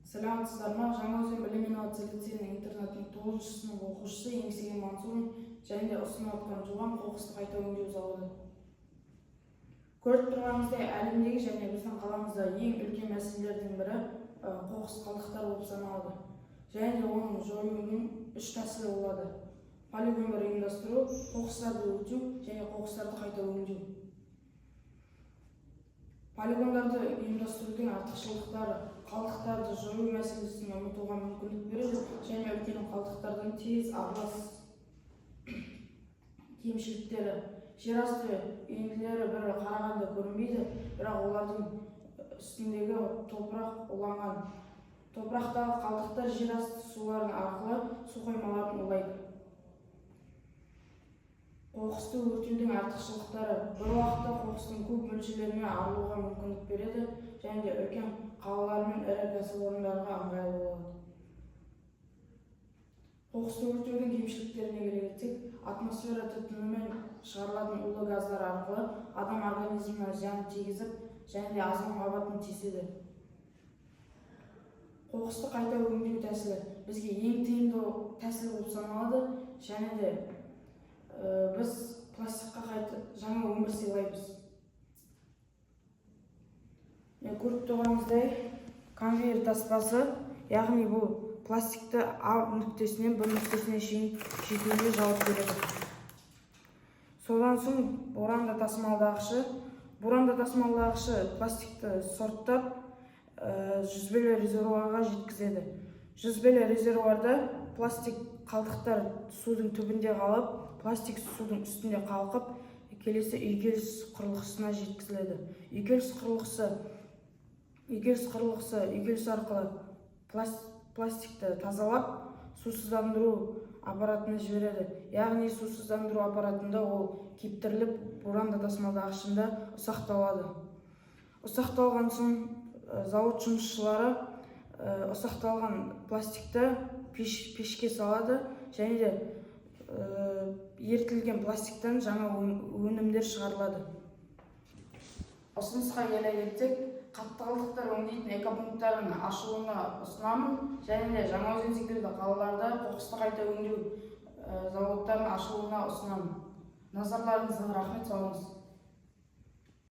Саламатсыздар ма? Жаңаөзен білім инновация лицейінің интернатының 9-шы сынып оқушысы Еңсеген Мансурдың және ұсынып отқан жобам қоқысты қайта өңдеу заводы. Көріп тұрғанымыздай, әлемдегі және біздің қаламызда ең үлкен мәселелердің бірі қоқыс қалдықтары болып саналады. Және де оның жоюының 3 тәсілі болады: полигондар ұйымдастыру, қоқыстарды өртеу және қоқыстарды қайта өңдеу. Полигондарды ұйымдастырудың артықшылықтары қалдықтарды жою мәселесін ұмытуға мүмкіндік береді және үлкен қалдықтардан тез аралас. Кемшіліктері: жерасты үйінділері бірі қарағанда көрінбейді, бірақ олардың үстіндегі топырақ уланған. Топырақтағы қалдықтар жерасты суларын арқылы су қоймаларын улайды. Қоқысты өртеудің артықшылықтары: бір уақытта қоқыстың көп мөлшеріне арылуға мүмкіндік береді және де үлкен қалалар мен ірі кәсіпорындарға ыңғайлы болады. Қоқысты өртеудің кемшіліктеріне келсек, атмосфера түтінімен шығарылатын улы газдар арқылы адам организміне зиян тигізіп және де озон қабатын теседі. Қоқысты қайта өңдеу тәсілі бізге ең тиімді тәсіл болып саналады және де біз пластикқа қайта жаңа өмір сыйлаймыз. Көріп тұрғанымыздай, конвейер таспасы, яғни бұл пластикті А нүктесінен Б нүктесіне шейін жетуге жауап береді. Содан соң боранды тасымалдағышы пластикті сорттап жүзбелі резервуарға жеткізеді. Жүзбелі резервуарда пластик қалдықтар судың түбінде қалып, пластик судың үстінде қалқып, келесі үйкеліс құрылғысына жеткізіледі. Үйкеліс арқылы пластикті тазалап, сусыздандыру аппаратына жібереді. Яғни сусыздандыру аппаратында ол кептіріліп, боранды тасымалдағышында ұсақталады. Ұсақталған соң зауыт жұмысшылары ұсақталған пластикті пешке салады және де ерітілген пластиктан жаңа өнімдер шығарылады. Ұсынысқа келе кетсек, қатты қалдықтар өңдейтін экопункттардың ашылуына ұсынамын және де Жаңаөзен секілді қалаларда қоқысты қайта өңдеу зауыттарын ашылуына ұсынамын. Назарларыңызға рахмет, сау болыңыз.